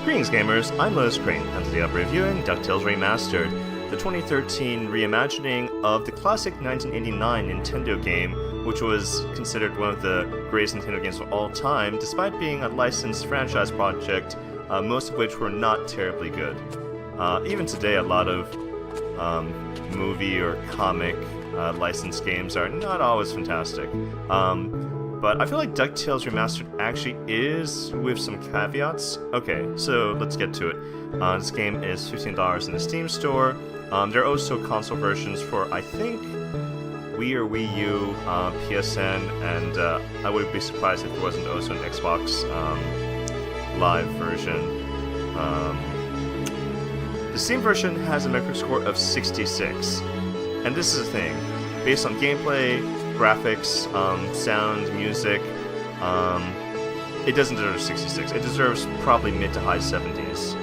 Greetings gamers, I'm LotusCrane, and today I'll be reviewing DuckTales Remastered, the 2013 reimagining of the classic 1989 Nintendo game, which was considered one of the greatest Nintendo games of all time, despite being a licensed franchise project, most of which were not terribly good. Even today, a lot of movie or comic licensed games are not always fantastic. But I feel like DuckTales Remastered actually is, with some caveats. Okay, so let's get to it. This game is $15 in the Steam store. There are also console versions for, I think, Wii or Wii U, PSN, and I wouldn't be surprised if there wasn't also an Xbox Live version. The Steam version has a Metacritic score of 66, and this is the thing. Based on gameplay, graphics, sound, music, it doesn't deserve 66. It deserves probably mid to high 70s.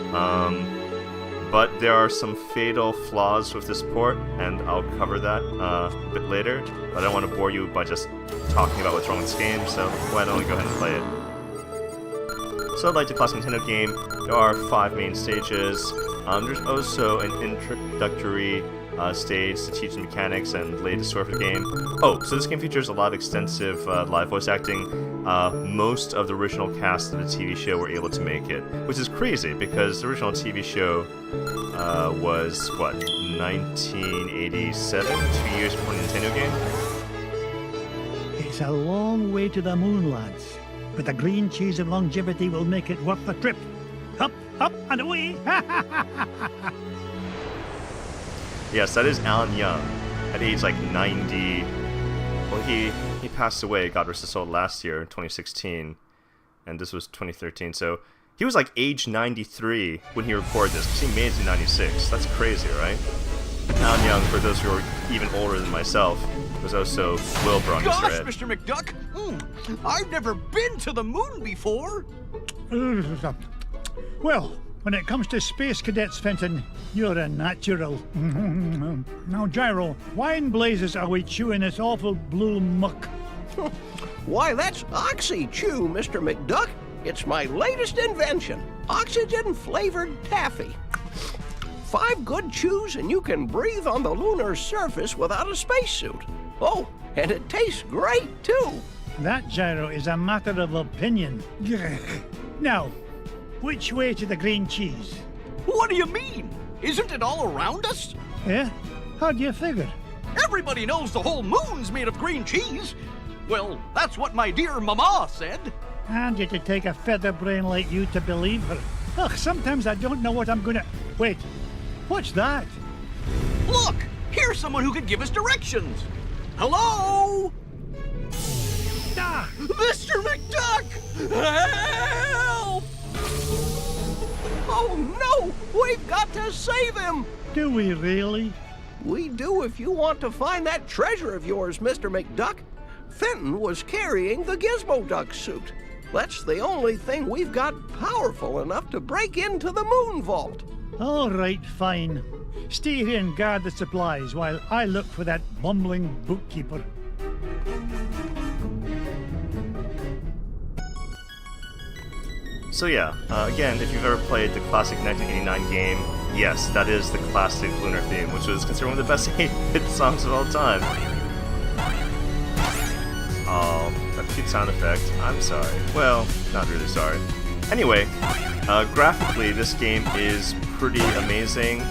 But there are some fatal flaws with this port, and I'll cover that a bit later. But I don't want to bore you by just talking about what's wrong with this game, so why don't we go ahead and play it. So like the classic Nintendo game, there are 5 main stages. There's also an introductory stage to teach the mechanics and lay the story for the game. Oh, so this game features a lot of extensive live voice acting. Most of the original cast of the TV show were able to make it, which is crazy because the original TV show was, what, 1987? 2 years before the Nintendo game? It's a long way to the moon, lads, but the green cheese of longevity will make it worth the trip. Up, up, and away! Yes, that is Alan Young, at age like 90. Well, he passed away, God rest his soul, last year, 2016, and this was 2013, so he was like age 93 when he recorded this, because he made it in 96. That's crazy, right? Alan Young, for those who are even older than myself, was also Wilbur on Gosh, Mr. Ed. Mr. McDuck! I've never been to the moon before! Well, when it comes to space cadets, Fenton, you're a natural. Now, Gyro, wine blazes are we chewing this awful blue muck? Why, that's Oxy-Chew, Mr. McDuck. It's my latest invention, oxygen-flavored taffy. 5 good chews and you can breathe on the lunar surface without a spacesuit. Oh, and it tastes great, too. That, Gyro, is a matter of opinion. Now, which way to the green cheese? What do you mean? Isn't it all around us? Yeah? How do you figure? Everybody knows the whole moon's made of green cheese. Well, that's what my dear mama said. And yet it take a feather brain like you to believe her. Ugh, sometimes I don't know what I'm gonna... Wait, what's that? Look, here's someone who can give us directions. Hello? Ah! Mr. McDuck! Help! Oh, no! We've got to save him! Do we really? We do if you want to find that treasure of yours, Mr. McDuck. Fenton was carrying the Gizmo Duck suit. That's the only thing we've got powerful enough to break into the moon vault. All right, fine. Stay here and guard the supplies while I look for that bumbling bookkeeper. So yeah, again, if you've ever played the classic 1989 game, yes, that is the classic Lunar theme, which was considered one of the best 8-bit songs of all time. Oh, that cute sound effect. I'm sorry. Well, not really sorry. Anyway, graphically, this game is pretty amazing.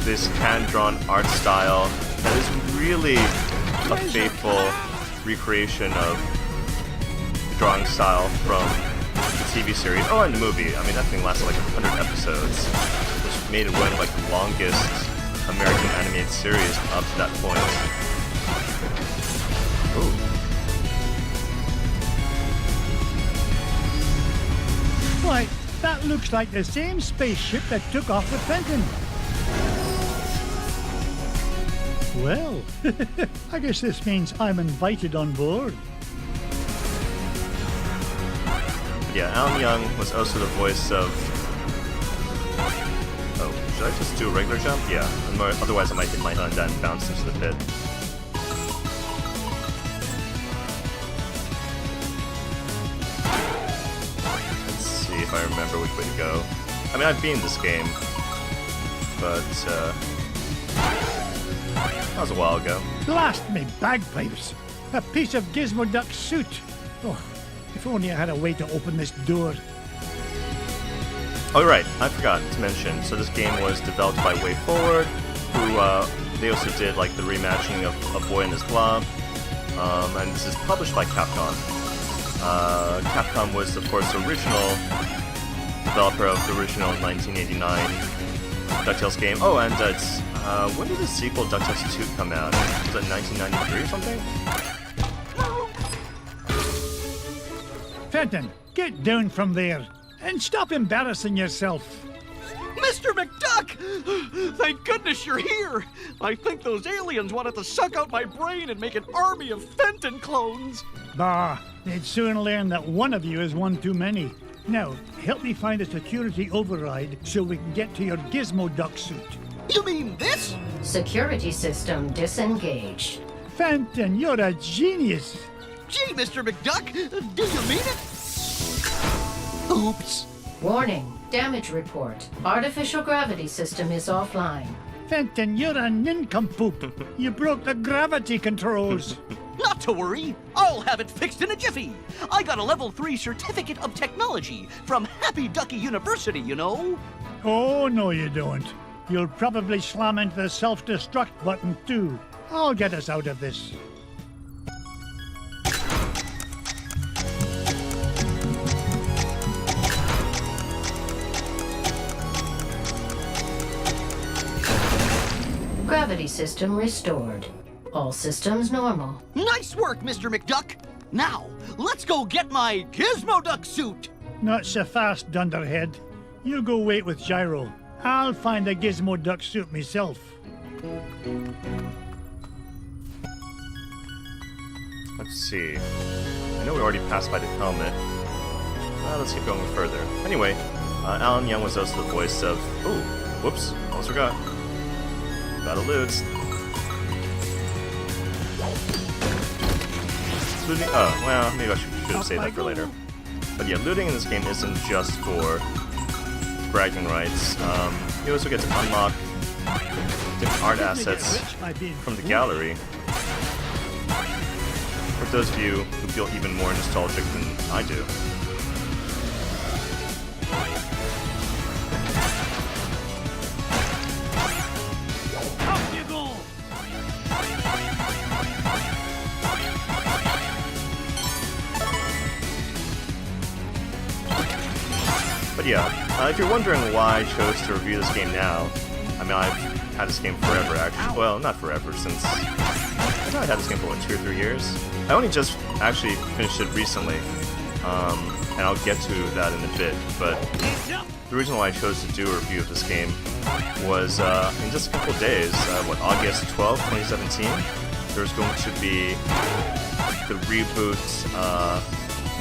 This hand-drawn art style that is really a faithful recreation of drawing style from the TV series, or in the movie. I mean, that thing lasted like 100 episodes, which made it one of like the longest American animated series up to that point. Ooh. Why, that looks like the same spaceship that took off with Fenton. Well, I guess this means I'm invited on board. Yeah, Alan Young was also the voice of... Oh, should I just do a regular jump? Yeah, otherwise I might hit my head on that and bounce into the pit. Let's if I remember which way to go. I mean, I've beaten this game, but that was a while ago. Blast me bagpipes! A piece of Gizmo Duck's suit! Oh, if only I had a way to open this door. Oh, right, I forgot to mention. So this game was developed by WayForward, who they also did like the reimagining of A Boy and His Blob, and this is published by Capcom. Capcom was, of course, the original developer of the original 1989 DuckTales game. Oh, and it's when did the sequel DuckTales 2 come out? Was it 1993 or something? Fenton, get down from there and stop embarrassing yourself. Mr. McDuck! Thank goodness you're here! I think those aliens wanted to suck out my brain and make an army of Fenton clones! Bah, they'd soon learn that one of you is one too many. Now, help me find a security override so we can get to your Gizmo Duck suit. You mean this? Security system disengaged. Fenton, you're a genius. Gee, Mr. McDuck, do you mean it? Oops. Warning, damage report. Artificial gravity system is offline. Fenton, you're a nincompoop. You broke the gravity controls. Not to worry, I'll have it fixed in a jiffy. I got a level 3 certificate of technology from Happy Ducky University, you know. Oh, no you don't. You'll probably slam into the self-destruct button too. I'll get us out of this. Gravity system restored. All systems normal. Nice work, Mr. McDuck. Now, let's go get my Gizmo Duck suit. Not so fast, Dunderhead. You go wait with Gyro. I'll find a Gizmo Duck suit myself. Let's see. I know we already passed by the helmet. Let's keep going further. Anyway, Alan Young was also the voice of... Ooh, whoops, almost forgot. Gotta loot. Looting... Oh, well, maybe I should have saved that for later. But yeah, looting in this game isn't just for bragging rights. You also get to unlock different art assets from the gallery. For those of you who feel even more nostalgic than I do. Up you go! But yeah, if you're wondering why I chose to review this game now, I mean, I've had this game forever, actually. Well, not forever, since... I thought I had this game for, what, 2 or 3 years? I only just actually finished it recently, and I'll get to that in a bit, but the reason why I chose to do a review of this game was, in just a couple of days, August 12, 2017, there's going to be the reboot,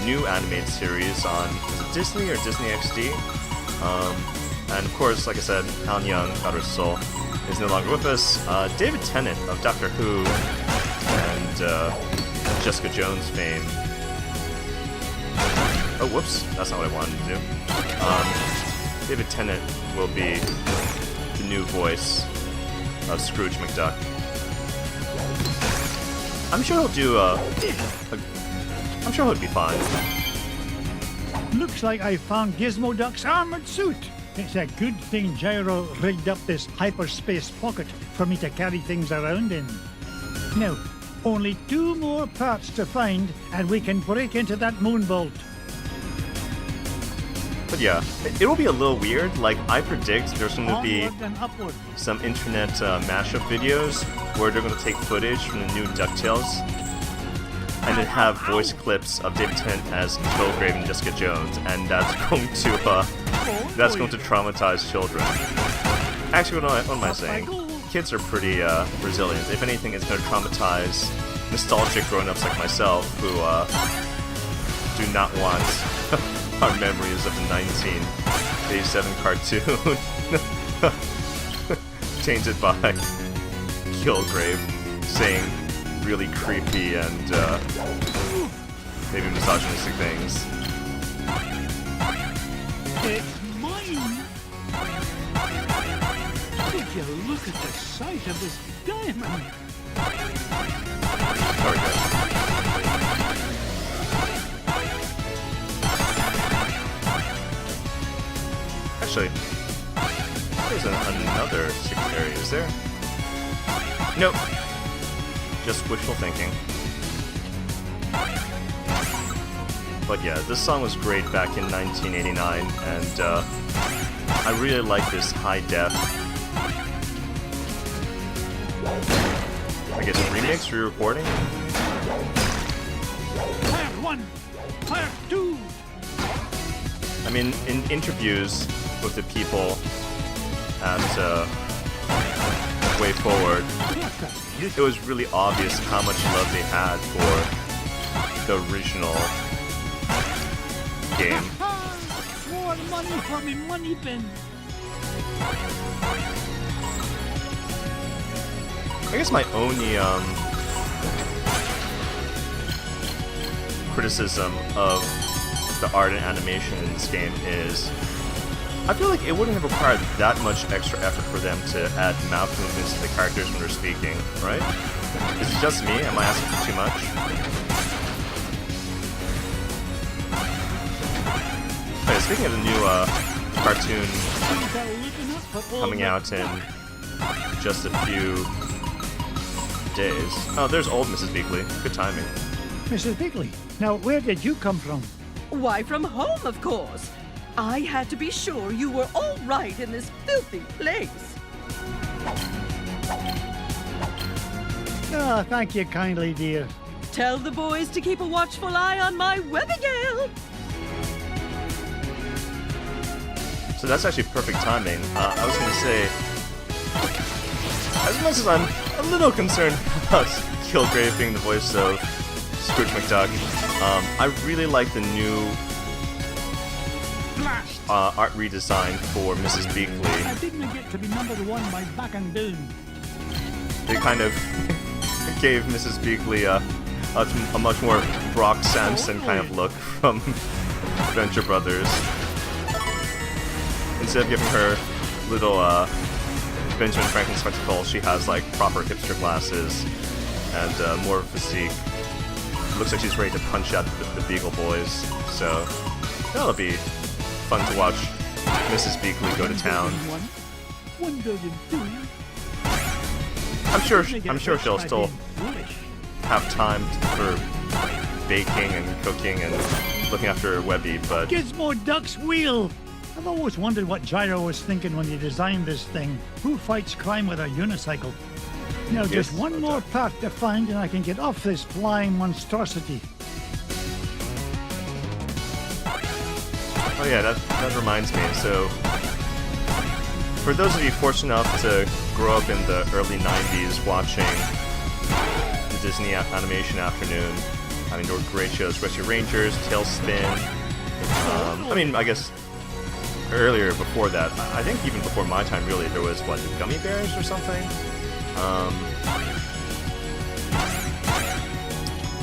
new animated series on, is it Disney or Disney XD? And of course, like I said, Alan Young, God rest his soul, is no longer with us. David Tennant of Doctor Who and Jessica Jones fame. Oh, whoops, that's not what I wanted to do. David Tennant will be the new voice of Scrooge McDuck. I'm sure he'll do I'm sure he'll be fine. Looks like I found Gizmo Duck's armored suit. It's a good thing Gyro rigged up this hyperspace pocket for me to carry things around in. Now, only 2 more parts to find, and we can break into that moon vault. But yeah, it will be a little weird. Like, I predict there's going to be Onward and upward. some internet mashup videos where they're going to take footage from the new DuckTales and then have voice clips of David Tennant as Kilgrave and Jessica Jones, and that's going to traumatize children. Actually, what am I saying? Kids are pretty resilient. If anything, it's going to traumatize nostalgic grown-ups like myself who do not want our memories of the 1987 cartoon tainted by Kilgrave saying really creepy and maybe misogynistic things. you look at the size of this diamond? There we go. Actually, there's another secret area, is there? Nope. Just wishful thinking. But yeah, this song was great back in 1989, and I really like this high def. I guess remix, re-recording. Part 1, Part 2. I mean, in interviews with the people at Way Forward, it was really obvious how much love they had for the original game. More money for me money bin. I guess my only criticism of the art and animation in this game is I feel like it wouldn't have required that much extra effort for them to add mouth movements to the characters when they're speaking, right? Is it just me? Am I asking for too much? Okay, speaking of the new cartoon coming out in just a few days. Oh, there's old Mrs. Beakley. Good timing. Mrs. Bigley, now where did you come from? Why, from home, of course. I had to be sure you were all right in this filthy place. Ah, thank you kindly, dear. Tell the boys to keep a watchful eye on my Webigail. So that's actually perfect timing. I was going to say, as much as I'm a little concerned about Kilgrave being the voice of Scrooge McDuck, I really like the new art redesign for Mrs. Beakley. I didn't get to be number 1 by back and down. They kind of gave Mrs. Beakley a much more Brock Samson kind of look from Venture Brothers. Instead of giving her little Benjamin Franklin spectacles, she has like proper hipster glasses and more physique. Looks like she's ready to punch out the Beagle Boys, so that'll be fun to watch Mrs. Beakley go to town. 1 billion 2. I'm sure she'll still have time for baking and cooking and looking after Webby, but Gizmo Duck's wheel. I've always wondered what Gyro was thinking when he designed this thing. Who fights crime with a unicycle? Now just one more part to find and I can get off this flying monstrosity. oh yeah, that reminds me. So, for those of you fortunate enough to grow up in the early 90s watching the Disney Animation Afternoon, I mean, there were great shows. Rescue Rangers, Tailspin. I mean, I guess earlier before that, I think even before my time really, there was, what, the Gummy Bears or something?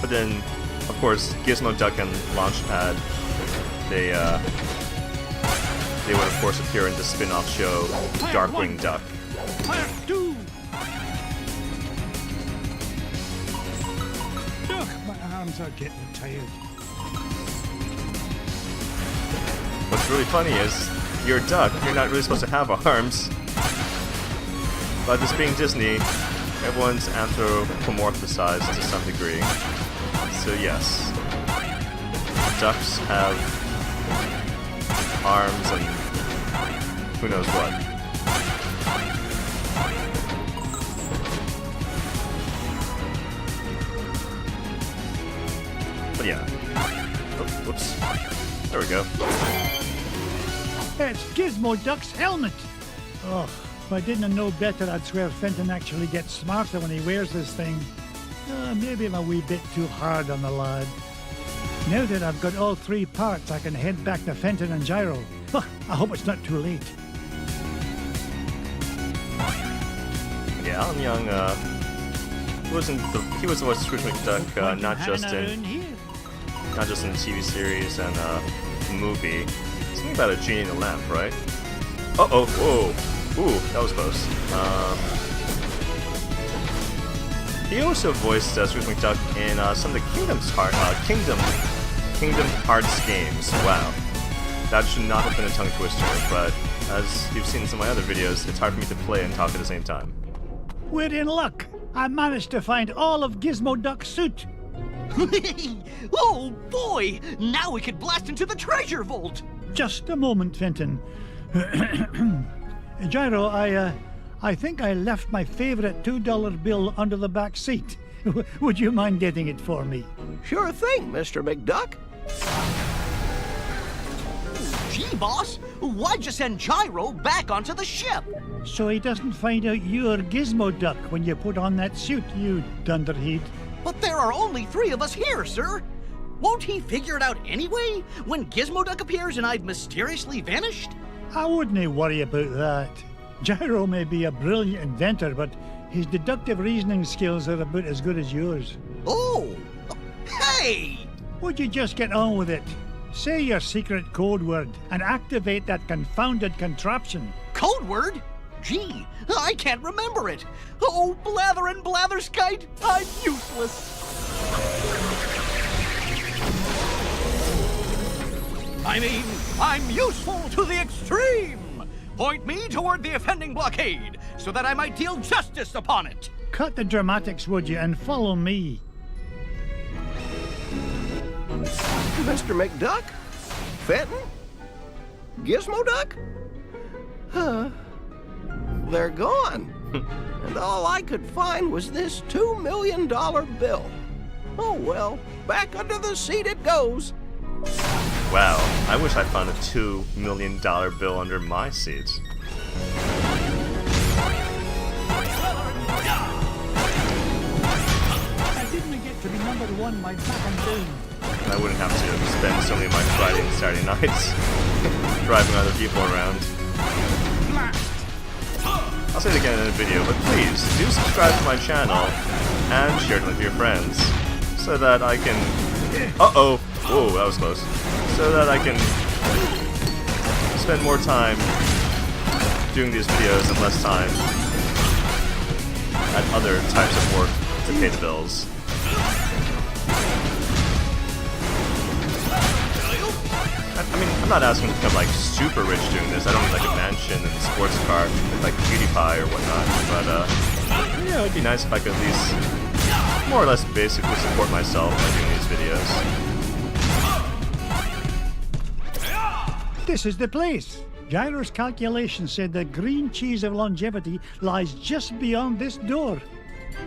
But then, of course, Gizmo Duck and Launchpad, they would of course appear in the spin-off show Darkwing Duck. Part 2. Ugh, my arms are getting tired. What's really funny is, you're a duck, you're not really supposed to have arms. But this being Disney, everyone's anthropomorphized to some degree. So yes, ducks have arms and who knows what. But yeah. Oh, whoops. There we go. It's Gizmo Duck's helmet. Oh, if I didn't know better, I'd swear Fenton actually gets smarter when he wears this thing. Maybe I'm a wee bit too hard on the lad. Now that I've got all 3 parts, I can head back to Fenton and Gyro. I hope it's not too late. Yeah, Alan Young, he was the voice of Scrooge McDuck, not just in the TV series and the movie. Something about a genie in a lamp, right? Uh-oh, whoa. Ooh, that was close. He also voiced Scrooge McDuck in some of the Kingdom Hearts games. Wow. That should not have been a tongue twister, but as you've seen in some of my other videos, it's hard for me to play and talk at the same time. We're in luck. I managed to find all of Gizmo Duck's suit. Oh boy! Now we could blast into the treasure vault! Just a moment, Fenton. Gyro, I think I left my favorite $2 bill under the back seat. Would you mind getting it for me? Sure thing, Mr. McDuck. Gee, boss, why'd you send Gyro back onto the ship? So he doesn't find out you're Gizmo Duck when you put on that suit, you dunderhead. But there are only 3 of us here, sir. Won't he figure it out anyway, when Gizmo Duck appears and I've mysteriously vanished? I wouldn't worry about that. Gyro may be a brilliant inventor, but his deductive reasoning skills are about as good as yours. Oh! Hey! Would you just get on with it? Say your secret code word and activate that confounded contraption. Code word? Gee, I can't remember it. Oh, blather and blatherskite, I'm useless. I mean, I'm useful to the extreme. Point me toward the offending blockade, so that I might deal justice upon it. Cut the dramatics, would you, and follow me. Mr. McDuck? Fenton? Gizmo Duck? They're gone. And all I could find was this $2 million bill. Oh well, back under the seat it goes. Wow, I wish I found a $2 million bill under my seat. I didn't get to be number 1 my back and down. I wouldn't have to spend so many of my Friday and Saturday nights driving other people around. I'll say it again in the video, but please do subscribe to my channel and share it with your friends so that I can... Uh-oh! Whoa, that was close. So that I can spend more time doing these videos and less time at other types of work to pay the bills. I mean, I'm not asking to become like super rich doing this. I don't need like a mansion and a sports car like PewDiePie or whatnot. But yeah, it'd be nice if I could at least more or less basically support myself by doing these videos. This is the place. Gyro's calculation said the green cheese of longevity lies just beyond this door.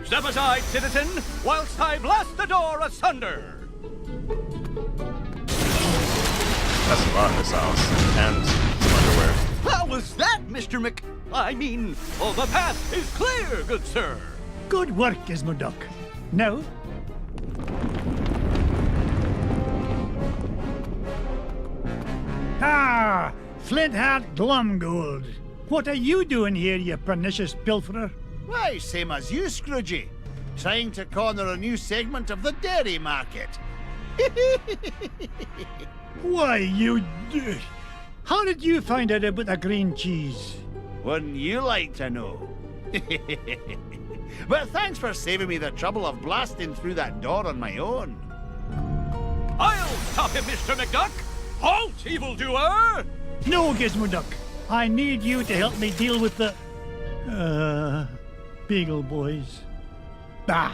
Step aside, citizen, whilst I blast the door asunder. That's a lot of missiles and some underwear. How was that, Mr. Oh, the path is clear, good sir. Good work, Gizmo Duck. Now, Flint Hat Glumgold. What are you doing here, you pernicious pilferer? Why, same as you, Scroogey. Trying to corner a new segment of the dairy market. Why, you... How did you find out about the green cheese? Wouldn't you like to know? But thanks for saving me the trouble of blasting through that door on my own. I'll stop him, Mr. McDuck. Halt, evildoer! No, Gizmo Duck. I need you to help me deal with the... Beagle Boys. Bah!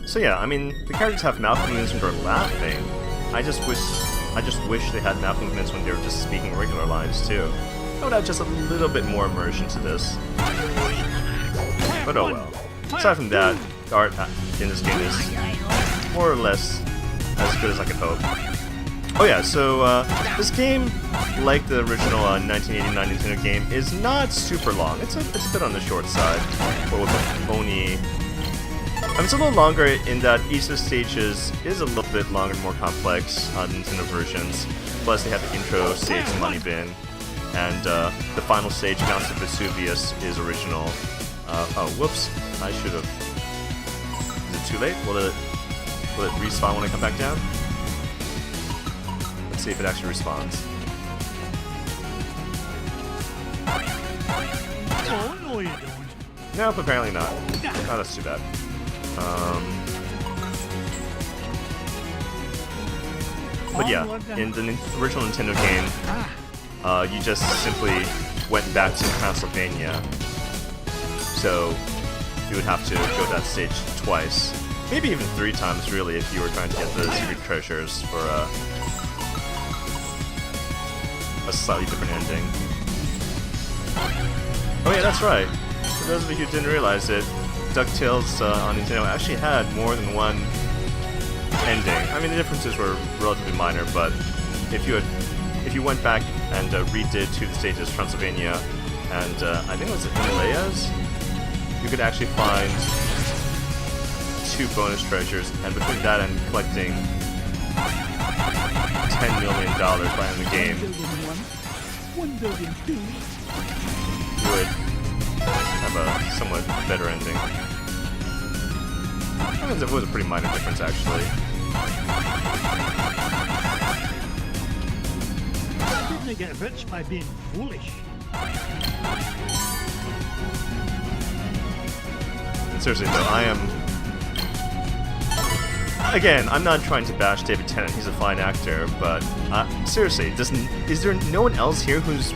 So yeah, I mean, the characters have mouth movements when they're laughing. I just wish they had mouth movements when they were just speaking regular lines too. That would add just a little bit more immersion to this. But oh well. Aside from that, the art in this game is more or less as good as I could hope. Oh yeah, so this game, like the original 1989 Nintendo game, is not super long. It's a bit on the short side, but with only... it's a little longer in that each of the stages is a little bit longer and more complex on Nintendo versions. Plus they have the intro stage and Money Bin, and the final stage, Mountains of Vesuvius, is original. Oh, whoops! I should have. Is it too late? Will it respawn when I come back down? Let's see if it actually respawns. No, you don't. Nope, apparently not. Oh, that's too bad. But yeah, in the original Nintendo game, you just simply went back to Transylvania. So you would have to go to that stage twice. Maybe even 3 times, really, if you were trying to get the secret treasures for a slightly different ending. Oh yeah, that's right. For those of you who didn't realize it, DuckTales on Nintendo actually had more than one ending. I mean, the differences were relatively minor, but if you went back and redid 2 of the stages, Transylvania and I think it was Himalayas, you could actually find 2 bonus treasures, and between that and collecting $10 million by the end of the game, you would have a somewhat better ending. I mean, it was a pretty minor difference, actually. Didn't they get rich by being foolish? Seriously though, I am... Again, I'm not trying to bash David Tennant, he's a fine actor, but seriously, is there no one else here who's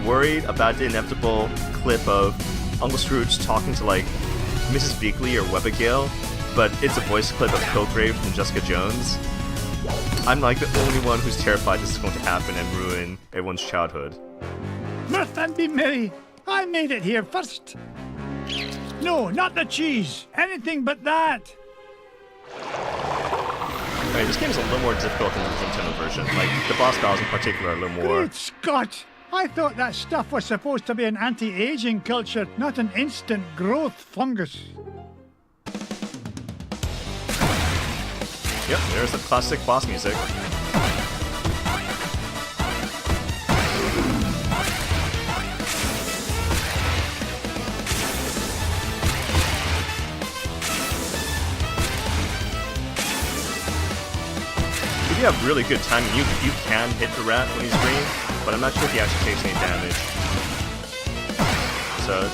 worried about the inevitable clip of Uncle Scrooge talking to, like, Mrs. Beakley or Webbigail, but it's a voice clip of Kilgrave from Jessica Jones? I'm like the only one who's terrified this is going to happen and ruin everyone's childhood. Mirth and be merry. I made it here first. No, not the cheese. Anything but that. Okay, this game's a little more difficult than the Nintendo version. Like, the boss battles in particular are a little more... Great Scott! I thought that stuff was supposed to be an anti-aging culture, not an instant growth fungus. Yep, there's the classic boss music. If you have really good timing, you can hit the rat when he's green, but I'm not sure if he actually takes any damage. So I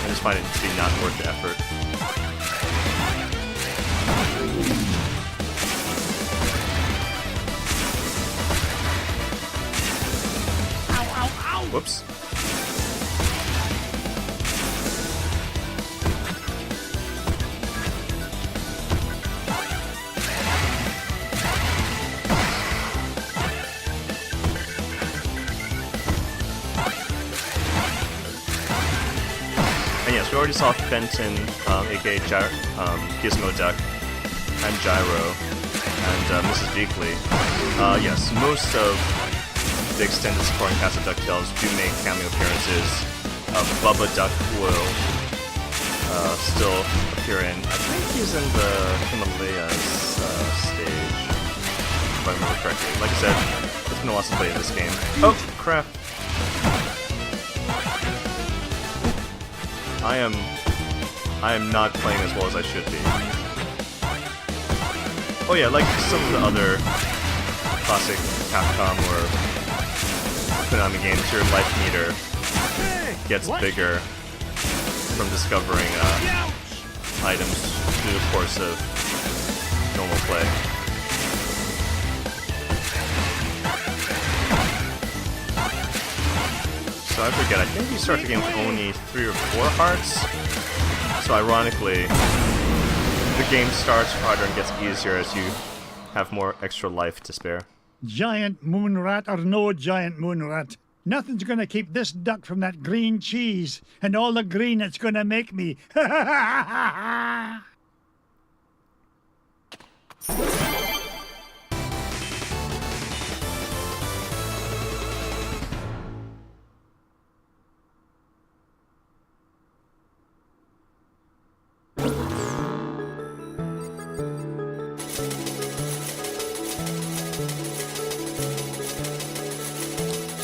just find it to be not worth the effort. Whoops. And yes, we already saw Fenton, aka Gizmo Duck, and Gyro, and Mrs. Beakley. Yes, most of the extended supporting cast of DuckTales do make cameo appearances. Bubba Duck will still appear in, I think he's in the Himalayas stage, if I remember correctly. Like I said, it's been a while since I played this game. Oh, crap. I am not playing as well as I should be. Oh yeah, like some of the other classic Capcom or Konami games, your life meter gets bigger from discovering items through the course of normal play. So I forget, I think you start the game with only 3 or 4 hearts. So ironically, the game starts harder and gets easier as you have more extra life to spare. Giant moon rat or no giant moon rat, nothing's gonna keep this duck from that green cheese and all the green it's gonna make me.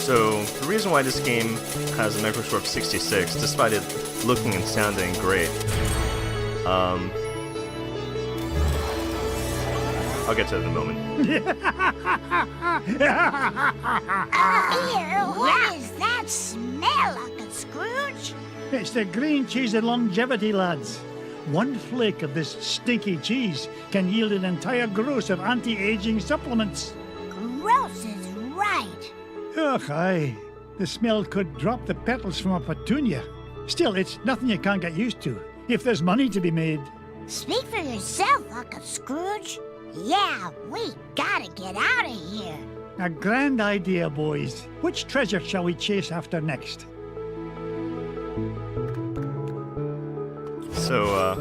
So, the reason why this game has a Microscore of 66, despite it looking and sounding great, I'll get to it in a moment. Ew, what is that smell, Uncle Scrooge? It's the green cheese and longevity, lads. One flake of this stinky cheese can yield an entire gross of anti-aging supplements. Gross is right. Ugh, aye. The smell could drop the petals from a petunia. Still, it's nothing you can't get used to, if there's money to be made. Speak for yourself, Uncle Scrooge. Yeah, we gotta get out of here. A grand idea, boys. Which treasure shall we chase after next? So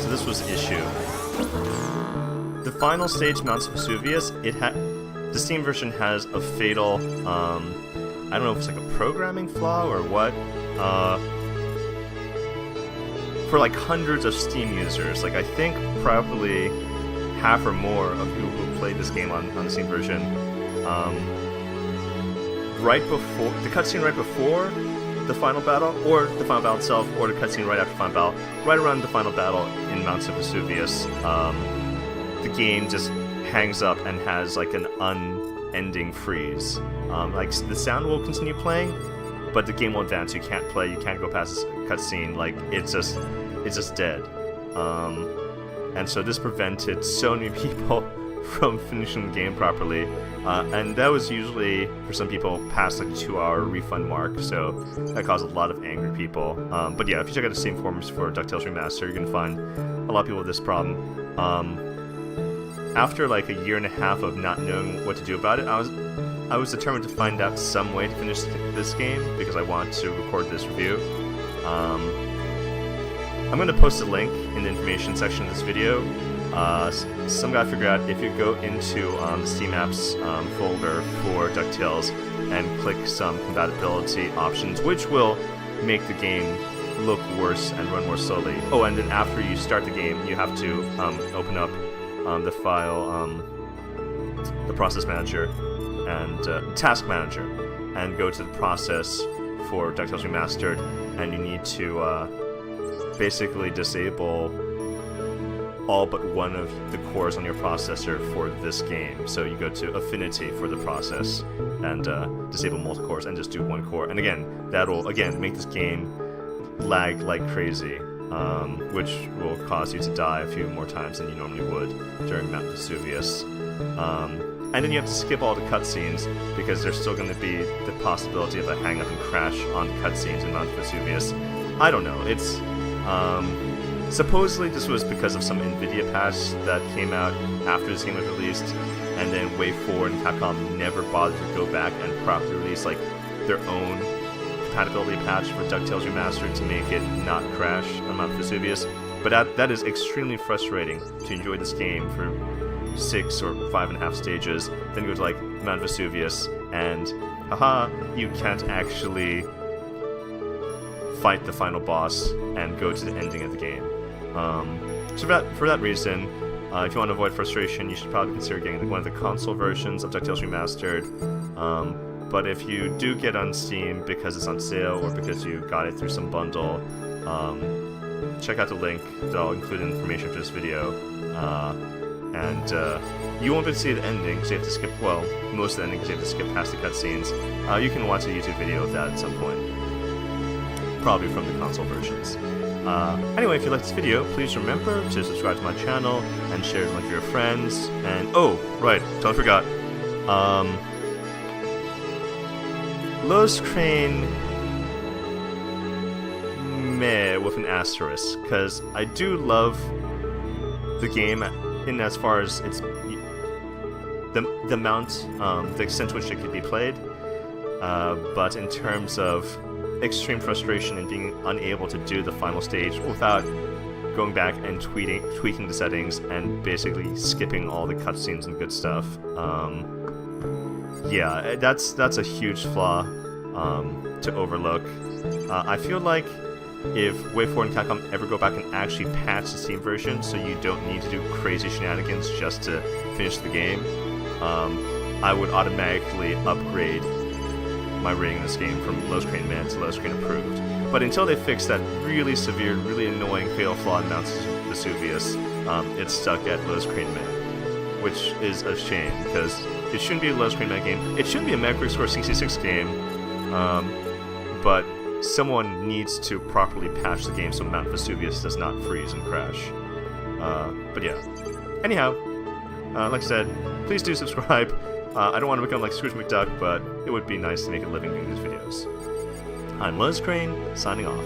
this was issue. The final stage, Mount Vesuvius, the Steam version has a fatal, I don't know if it's like a programming flaw or what, for like hundreds of Steam users. Like, I think probably half or more of people who played this game on the Steam version, right before, the cutscene right before the final battle, or the final battle itself, or the cutscene right after the final battle, right around the final battle in Mount Vesuvius, the game just hangs up and has like an unending freeze. Like, the sound will continue playing, but the game will advance. You can't play, you can't go past this cutscene. Like, it's just dead. And so this prevented so many people from finishing the game properly, and that was usually, for some people, past like 2-hour refund mark, so that caused a lot of angry people. But yeah, if you check out the Steam forums for DuckTales Remastered, you're gonna find a lot of people with this problem. After like a year and a half of not knowing what to do about it, I was determined to find out some way to finish this game, because I want to record this review. I'm going to post a link in the information section of this video. Some guy figured out if you go into the Steam Apps folder for DuckTales and click some compatibility options, which will make the game look worse and run more slowly. Oh, and then after you start the game, you have to open up the file, the process manager and task manager, and go to the process for DuckTales Remastered, and you need to basically disable all but one of the cores on your processor for this game. So you go to Affinity for the process and disable multiple cores and just do one core. And again, that'll make this game lag like crazy, which will cause you to die a few more times than you normally would during Mount Vesuvius. And then you have to skip all the cutscenes, because there's still going to be the possibility of a hang-up and crash on cutscenes in Mount Vesuvius. I don't know. It's supposedly this was because of some NVIDIA patch that came out after this game was released, and then WayForward and Capcom never bothered to go back and properly release like their own compatibility patch for DuckTales Remastered to make it not crash on Mount Vesuvius. But that is extremely frustrating to enjoy this game for 6 or 5.5 stages, then go to like Mount Vesuvius, and haha, you can't actually fight the final boss and go to the ending of the game. So for that reason, if you want to avoid frustration, you should probably consider getting one of the console versions of DuckTales Remastered. But if you do get on Steam because it's on sale, or because you got it through some bundle, check out the link that I'll include in the information for this video. And you won't be able to see the ending, because you have to skip, well, most of the ending, because you have to skip past the cutscenes. You can watch a YouTube video of that at some point, probably from the console versions. Anyway, if you liked this video, please remember to subscribe to my channel and share it with your friends. And oh, right, don't forget, LotusCrane meh with an asterisk, because I do love the game in as far as it's the amount, the extent to which it could be played, but in terms of extreme frustration and being unable to do the final stage without going back and tweaking the settings and basically skipping all the cutscenes and good stuff. Yeah, that's a huge flaw to overlook. I feel like if WayForward and Capcom ever go back and actually patch the Steam version so you don't need to do crazy shenanigans just to finish the game, I would automatically upgrade my rating in this game from LotusCrane meh to LotusCrane approved. But until they fix that really severe, really annoying fatal flaw in Mount Vesuvius, it's stuck at LotusCrane meh, which is a shame, because it shouldn't be a LotusCrane meh game. It shouldn't be a Metacritic score 66 game, but someone needs to properly patch the game so Mount Vesuvius does not freeze and crash. But yeah. Anyhow, like I said, please do subscribe. I don't want to become like Scrooge McDuck, but it would be nice to make a living doing these videos. I'm LotusCrane, signing off.